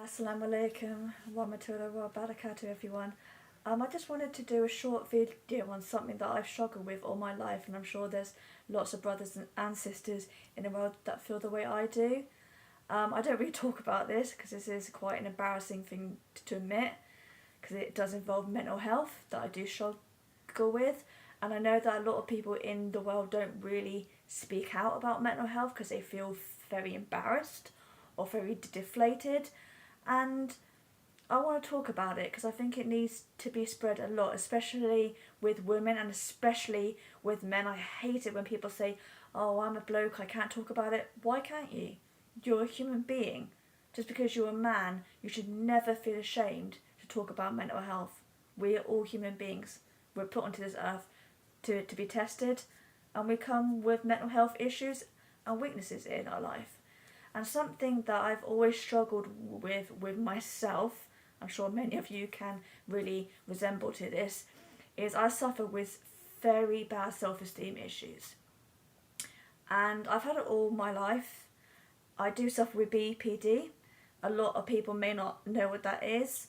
Assalamu alaikum wa rahmatullahi wa barakatuh, everyone. I just wanted to do a short video on something that I've struggled with all my life, and I'm sure there's lots of brothers and sisters in the world that feel the way I do. I don't really talk about this because this is quite an embarrassing thing to admit, because it does involve mental health that I do struggle with, and I know that a lot of people in the world don't really speak out about mental health because they feel very embarrassed or very deflated, and I want to talk about it because I think it needs to be spread a lot, especially with women and especially with men. I hate it when people say, "Oh, I'm a bloke, I can't talk about it." Why can't you? You're a human being. Just because you're a man, you should never feel ashamed to talk about mental health. We are all human beings. We're put onto this earth to be tested, and we come with mental health issues and weaknesses in our life. And something that I've always struggled with myself, I'm sure many of you can really resemble to this, is I suffer with very bad self-esteem issues. And I've had it all my life. I do suffer with BPD. A lot of people may not know what that is.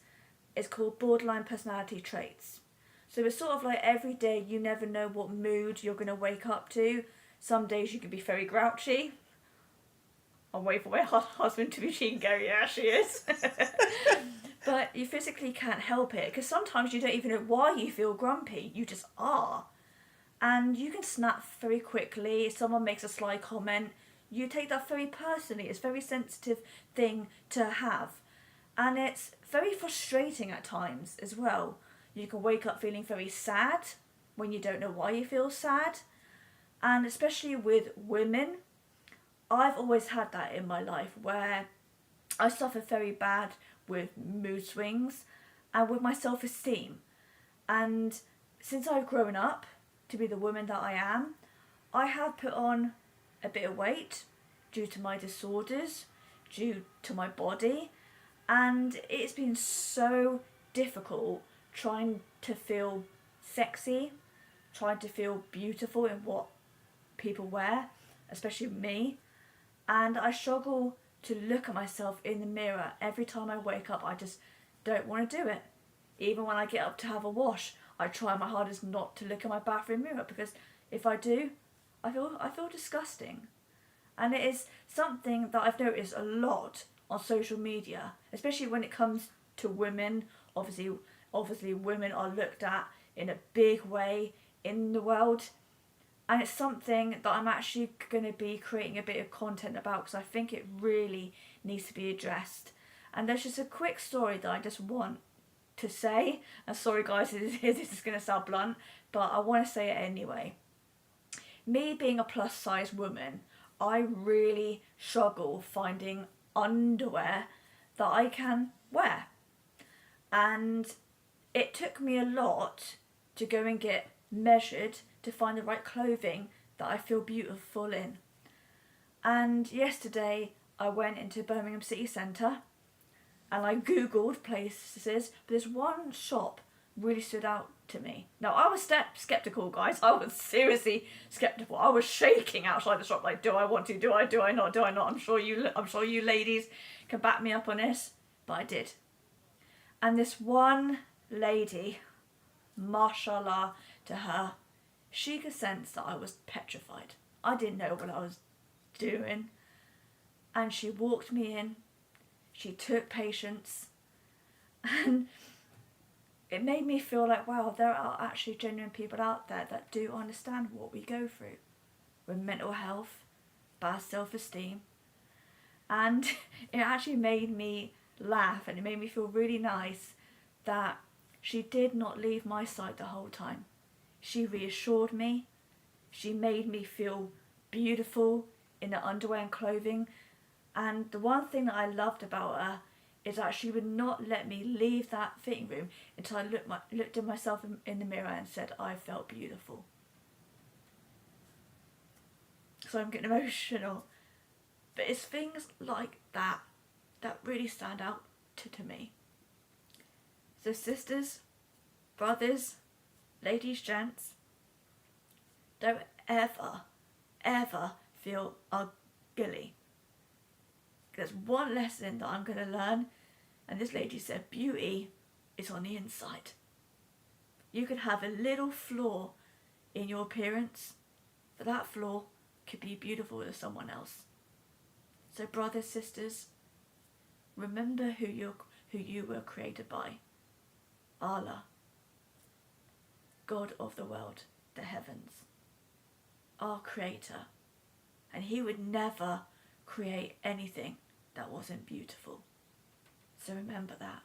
It's called borderline personality traits. So it's sort of like every day you never know what mood you're going to wake up to. Some days you can be very grouchy. I'll wait for my husband to be cheeky and go, yeah, she is. But you physically can't help it because sometimes you don't even know why you feel grumpy. You just are. And you can snap very quickly. If someone makes a sly comment, you take that very personally. It's a very sensitive thing to have. And it's very frustrating at times as well. You can wake up feeling very sad when you don't know why you feel sad. And especially with women, I've always had that in my life where I suffer very bad with mood swings and with my self-esteem. And since I've grown up to be the woman that I am, I have put on a bit of weight due to my disorders, due to my body, and it's been so difficult trying to feel sexy, trying to feel beautiful in what people wear, especially me. And I struggle to look at myself in the mirror every time I wake up. I just don't want to do it. Even when I get up to have a wash, I try my hardest not to look at my bathroom mirror because if I do, I feel disgusting. And it is something that I've noticed a lot on social media, especially when it comes to women. Obviously women are looked at in a big way in the world. And it's something that I'm actually going to be creating a bit of content about because I think it really needs to be addressed. And there's just a quick story that I just want to say. And sorry guys, this is going to sound blunt, but I want to say it anyway. Me being a plus size woman, I really struggle finding underwear that I can wear. And it took me a lot to go and get measured to find the right clothing that I feel beautiful in. And yesterday I went into Birmingham City Centre and I googled places, but this one shop really stood out to me. Now I was skeptical, guys. I was seriously skeptical. I was shaking outside the shop like, do I want to? Do I not? I'm sure you ladies can back me up on this, but I did. And this one lady, mashallah to her, she could sense that I was petrified. I didn't know what I was doing. And she walked me in. She took patience. And it made me feel like, wow, there are actually genuine people out there that do understand what we go through with mental health, bad self-esteem. And it actually made me laugh and it made me feel really nice that she did not leave my side the whole time. She reassured me. She made me feel beautiful in the underwear and clothing. And the one thing that I loved about her is that she would not let me leave that fitting room until I looked at myself in the mirror and said I felt beautiful. So I'm getting emotional. But it's things like that that really stand out to me. So sisters, brothers, ladies, gents, don't ever feel ugly. There's one lesson that I'm going to learn And this lady said, beauty is on the inside. You could have a little flaw in your appearance, but that flaw could be beautiful to someone else. So brothers, sisters, remember who you were created by. Allah, God of the world, the heavens, our creator. And he would never create anything that wasn't beautiful. So remember that.